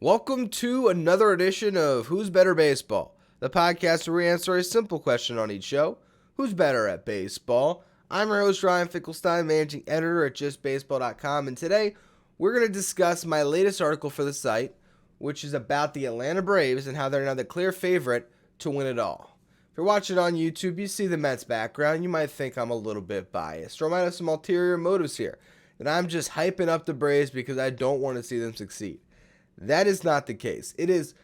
Welcome to another edition of Who's Better Baseball, the podcast where we answer a simple question on each show. Who's better at baseball? I'm your host, Ryan Finkelstein, managing editor at justbaseball.com, and today we're going to discuss my latest article for the site, which is about the Atlanta Braves and how they're now the clear favorite to win it all. If you're watching on YouTube, you see the Mets background, you might think I'm a little bit biased, or I might have some ulterior motives here, that I'm just hyping up the Braves because I don't want to see them succeed. That is not the case. It is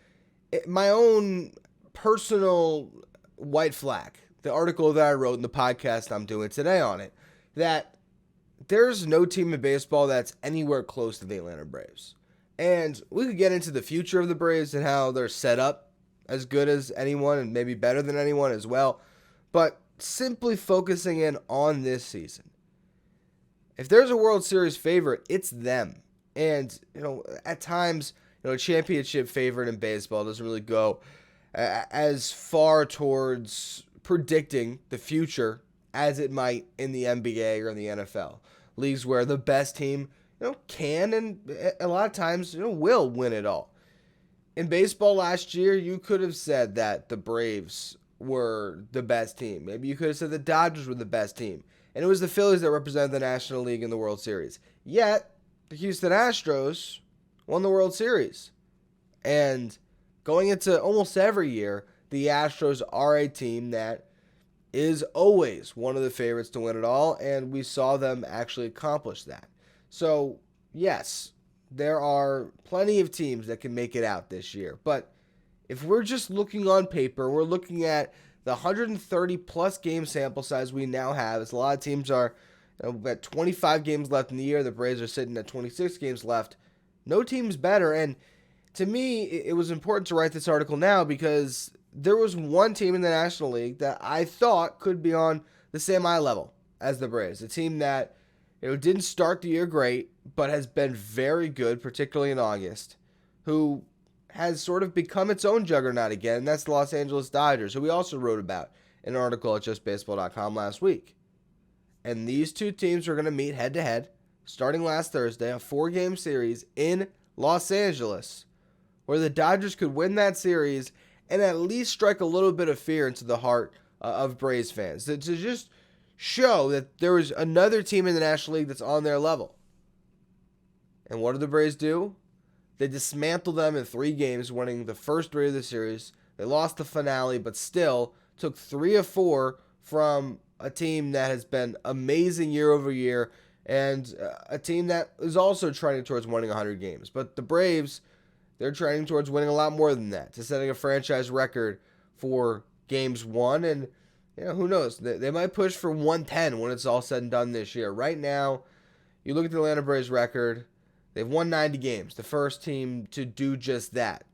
my own personal white flag, the article that I wrote in the podcast I'm doing today on it, that there's no team in baseball that's anywhere close to the Atlanta Braves. And we could get into the future of the Braves and how they're set up as good as anyone and maybe better than anyone as well. But simply focusing in on this season, if there's a World Series favorite, it's them. And, at times, a championship favorite in baseball doesn't really go as far towards predicting the future as it might in the NBA or in the NFL. Leagues where the best team, can and a lot of times, will win it all. In baseball last year, you could have said that the Braves were the best team. Maybe you could have said the Dodgers were the best team. And it was the Phillies that represented the National League in the World Series. Yet, the Houston Astros won the World Series. And going into almost every year, the Astros are a team that is always one of the favorites to win it all, and we saw them actually accomplish that. So, yes, there are plenty of teams that can make it out this year. But if we're just looking on paper, we're looking at the 130-plus game sample size we now have, as a lot of teams are. We've got 25 games left in the year. The Braves are sitting at 26 games left. No team's better. And to me, it was important to write this article now because there was one team in the National League that I thought could be on the same eye level as the Braves. A team that didn't start the year great, but has been very good, particularly in August, who has sort of become its own juggernaut again, and that's the Los Angeles Dodgers, who we also wrote about in an article at justbaseball.com last week. And these two teams are going to meet head-to-head starting last Thursday, a 4-game series in Los Angeles, where the Dodgers could win that series and at least strike a little bit of fear into the heart of Braves fans. To just show that there is another team in the National League that's on their level. And what did the Braves do? They dismantled them in 3 games, winning the first 3 of the series. They lost the finale, but still took 3 of 4 from a team that has been amazing year over year, and a team that is also trending towards winning 100 games. But the Braves, they're trending towards winning a lot more than that, to setting a franchise record for games won, and who knows? They might push for 110 when it's all said and done this year. Right now, you look at the Atlanta Braves record, they've won 90 games, the first team to do just that.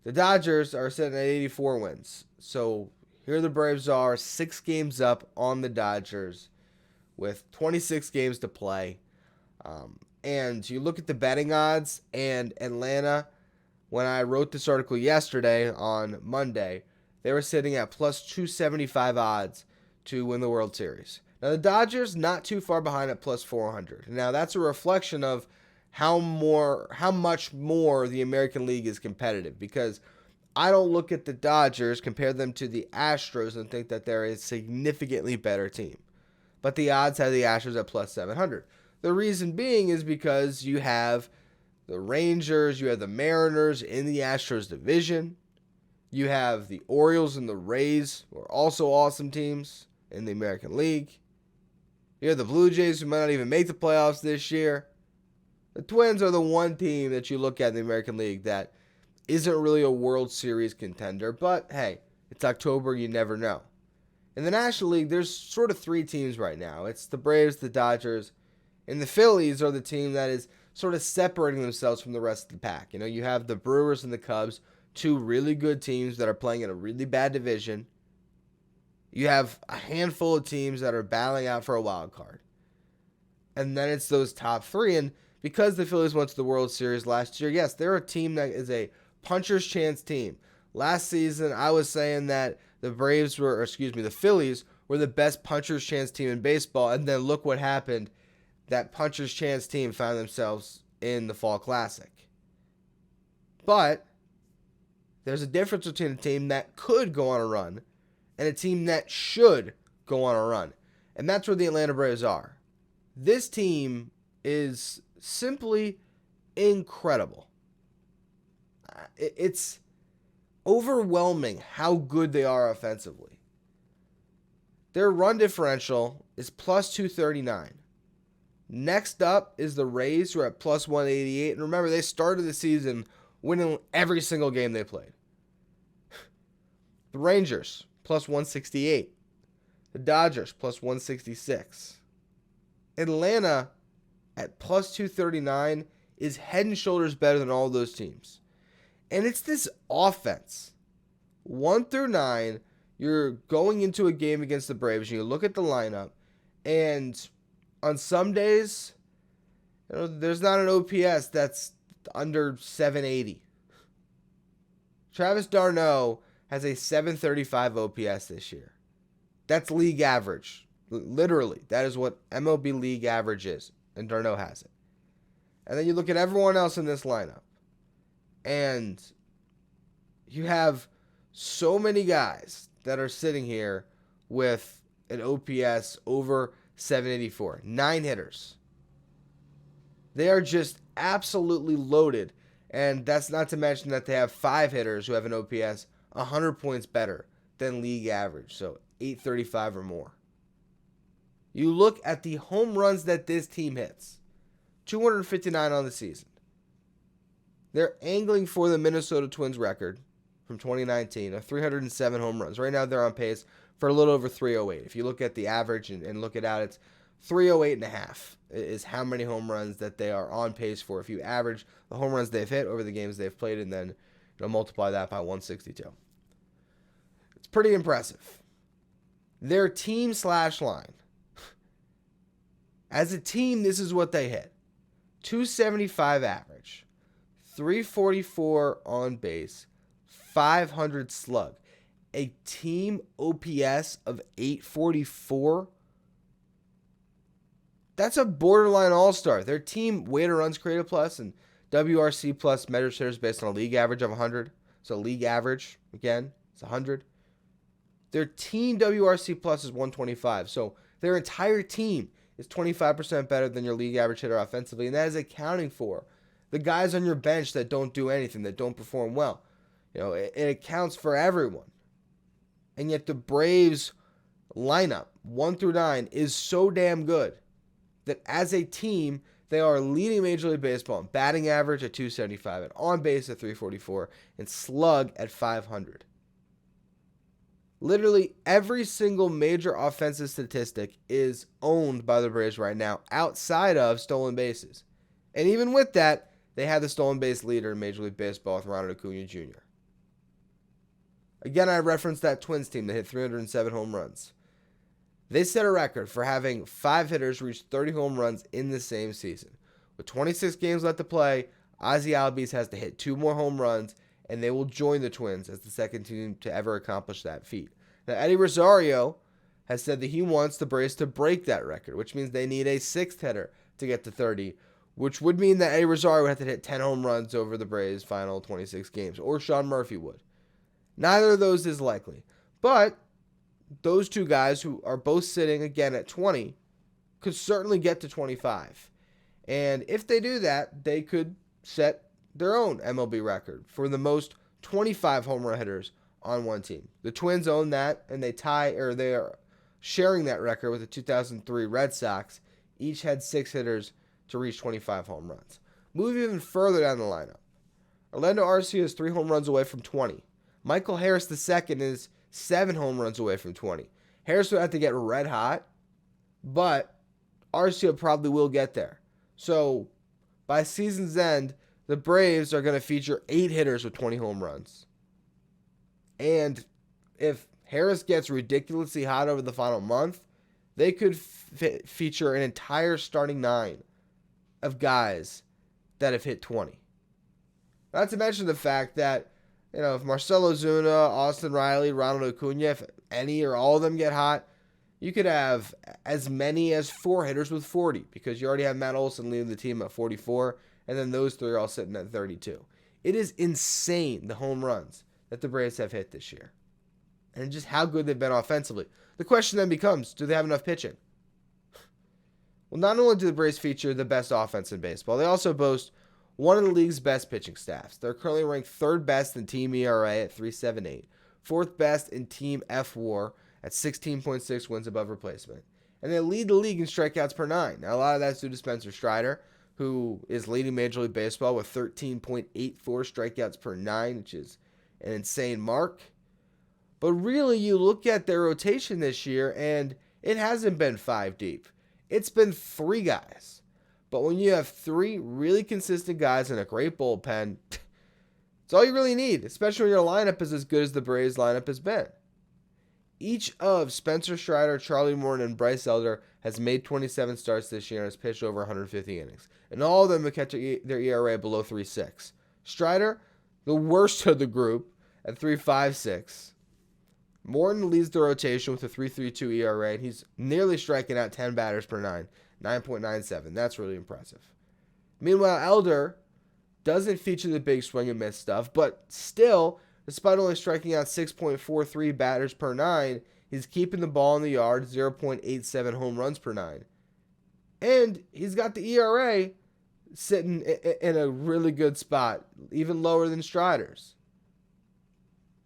The Dodgers are sitting at 84 wins, so here the Braves are 6 games up on the Dodgers with 26 games to play. And you look at the betting odds, and Atlanta, when I wrote this article yesterday on Monday, they were sitting at plus 275 odds to win the World Series. Now the Dodgers not too far behind at plus 400. Now that's a reflection of how much more the American League is competitive, because I don't look at the Dodgers, compare them to the Astros, and think that they're a significantly better team. But the odds have the Astros at plus 700. The reason being is because you have the Rangers, you have the Mariners in the Astros division. You have the Orioles and the Rays, who are also awesome teams in the American League. You have the Blue Jays, who might not even make the playoffs this year. The Twins are the one team that you look at in the American League that isn't really a World Series contender, but hey, it's October, you never know. In the National League, there's sort of 3 teams right now. It's the Braves, the Dodgers, and the Phillies are the team that is sort of separating themselves from the rest of the pack. You have the Brewers and the Cubs, 2 really good teams that are playing in a really bad division. You have a handful of teams that are battling out for a wild card. And then it's those top 3, and because the Phillies went to the World Series last year, yes, they're a team that is a puncher's chance team. Last season, I was saying that the Phillies were the best puncher's chance team in baseball, and then look what happened. That puncher's chance team found themselves in the Fall Classic. But there's a difference between a team that could go on a run and a team that should go on a run. And that's where the Atlanta Braves are. This team is simply incredible. It's overwhelming how good they are offensively. Their run differential is plus 239. Next up is the Rays, who are at plus 188. And remember, they started the season winning every single game they played. The Rangers, plus 168. The Dodgers, plus 166. Atlanta, at plus 239, is head and shoulders better than all of those teams. And it's this offense. 1 through 9, you're going into a game against the Braves, and you look at the lineup, and on some days, there's not an OPS that's under 780. Travis d'Arnaud has a 735 OPS this year. That's league average. Literally, that is what MLB league average is, and d'Arnaud has it. And then you look at everyone else in this lineup, and you have so many guys that are sitting here with an OPS over 784. 9 hitters. They are just absolutely loaded. And that's not to mention that they have 5 hitters who have an OPS 100 points better than league average. So 835 or more. You look at the home runs that this team hits. 259 on the season. They're angling for the Minnesota Twins record from 2019 of 307 home runs. Right now they're on pace for a little over 308. If you look at the average and look it out, it's 308 and a half is how many home runs that they are on pace for. If you average the home runs they've hit over the games they've played and then multiply that by 162. It's pretty impressive. Their team slash line. As a team, this is what they hit. 275 average, 344 on base, 500 slug. A team OPS of 844. That's a borderline all-star. Their team weighted runs created plus and WRC plus measures hitters based on a league average of 100. So league average, again, is 100. Their team WRC plus is 125. So their entire team is 25% better than your league average hitter offensively. And that is accounting for the guys on your bench that don't do anything, that don't perform well. It accounts for everyone. And yet the Braves lineup, 1 through 9, is so damn good that as a team, they are leading Major League Baseball in batting average at 275, and on base at 344, and slug at 500. Literally every single major offensive statistic is owned by the Braves right now, outside of stolen bases. And even with that, they have the stolen base leader in Major League Baseball with Ronald Acuna Jr. Again, I referenced that Twins team that hit 307 home runs. They set a record for having 5 hitters reach 30 home runs in the same season. With 26 games left to play, Ozzie Albies has to hit 2 more home runs, and they will join the Twins as the second team to ever accomplish that feat. Now, Eddie Rosario has said that he wants the Braves to break that record, which means they need a 6th hitter to get to 30, which would mean that Eddie Rosario would have to hit 10 home runs over the Braves' final 26 games, or Sean Murphy would. Neither of those is likely. But those two guys, who are both sitting again at 20, could certainly get to 25. And if they do that, they could set their own MLB record for the most 25 home run hitters on one team. The Twins own that, and they are sharing that record with the 2003 Red Sox. Each had 6 hitters to reach 25 home runs. Move even further down the lineup. Orlando Arcia is 3 home runs away from 20. Michael Harris II is 7 home runs away from 20. Harris would have to get red hot, but Arcia probably will get there. So by season's end, the Braves are going to feature 8 hitters with 20 home runs. And if Harris gets ridiculously hot over the final month, they could feature an entire starting 9 of guys that have hit 20. Not to mention the fact that, if Marcell Ozuna, Austin Riley, Ronald Acuna, if any or all of them get hot, you could have as many as 4 hitters with 40, because you already have Matt Olson leading the team at 44, and then those 3 are all sitting at 32. It is insane the home runs that the Braves have hit this year. And just how good they've been offensively. The question then becomes, do they have enough pitching? Well, not only do the Braves feature the best offense in baseball, they also boast one of the league's best pitching staffs. They're currently ranked third best in team ERA at 3.78, fourth best in team FWAR at 16.6 wins above replacement. And they lead the league in strikeouts per nine. Now, a lot of that's due to Spencer Strider, who is leading Major League Baseball with 13.84 strikeouts per nine, which is an insane mark. But really, you look at their rotation this year, and it hasn't been five deep. It's been three guys. But when you have three really consistent guys and a great bullpen, it's all you really need, especially when your lineup is as good as the Braves lineup has been. Each of Spencer Strider, Charlie Morton, and Bryce Elder has made 27 starts this year and has pitched over 150 innings. And all of them have kept their ERA below 3.6. Strider, the worst of the group, at 3.56. Morton leads the rotation with a 3.32 ERA, and he's nearly striking out 10 batters per nine, 9.97. That's really impressive. Meanwhile, Elder doesn't feature the big swing and miss stuff, but still, despite only striking out 6.43 batters per nine, he's keeping the ball in the yard, 0.87 home runs per nine. And he's got the ERA sitting in a really good spot, even lower than Strider's.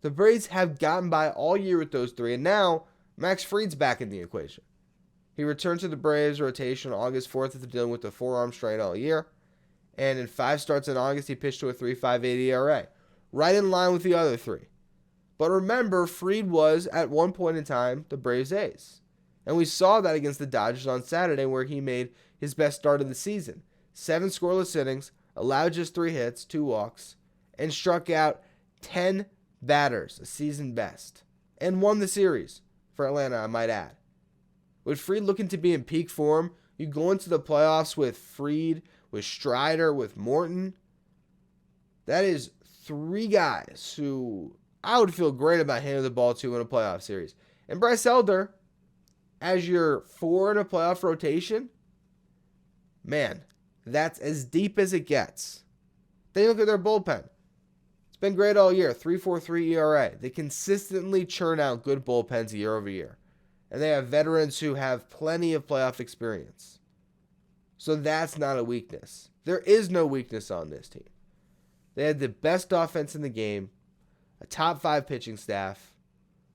The Braves have gotten by all year with those three, and now Max Fried's back in the equation. He returned to the Braves rotation on August 4th after dealing with a forearm strain all year, and in 5 starts in August, he pitched to a 3.58 ERA, right in line with the other three. But remember, Fried was, at one point in time, the Braves' ace. And we saw that against the Dodgers on Saturday, where he made his best start of the season. 7 scoreless innings, allowed just 3 hits, 2 walks, and struck out 10 batters, a season best, and won the series for Atlanta, I might add. With Fried looking to be in peak form, you go into the playoffs with Fried, with Strider, with Morton. That is 3 guys who I would feel great about handing the ball to in a playoff series. And Bryce Elder, as your 4 in a playoff rotation, man, that's as deep as it gets. Then you look at their bullpen. Been great all year, 3.43 ERA. They consistently churn out good bullpens year over year. And they have veterans who have plenty of playoff experience. So that's not a weakness. There is no weakness on this team. They had the best offense in the game, a top 5 pitching staff,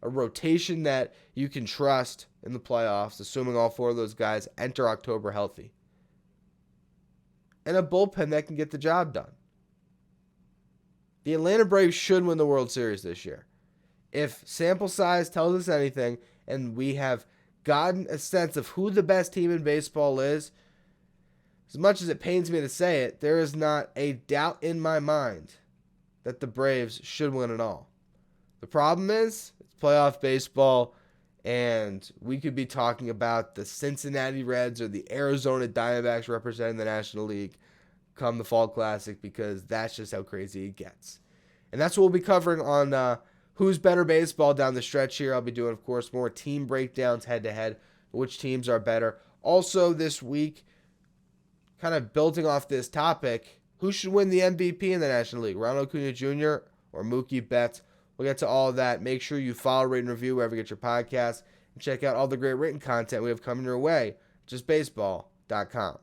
a rotation that you can trust in the playoffs, assuming all 4 of those guys enter October healthy, and a bullpen that can get the job done. The Atlanta Braves should win the World Series this year. If sample size tells us anything, and we have gotten a sense of who the best team in baseball is, as much as it pains me to say it, there is not a doubt in my mind that the Braves should win it all. The problem is, it's playoff baseball, and we could be talking about the Cincinnati Reds or the Arizona Diamondbacks representing the National League come the Fall Classic, because that's just how crazy it gets. And that's what we'll be covering on Who's Better Baseball down the stretch here. I'll be doing, of course, more team breakdowns head-to-head, which teams are better. Also this week, kind of building off this topic, who should win the MVP in the National League, Ronald Acuna Jr. or Mookie Betts? We'll get to all of that. Make sure you follow, rate, and review wherever you get your podcasts, and check out all the great written content we have coming your way, justbaseball.com.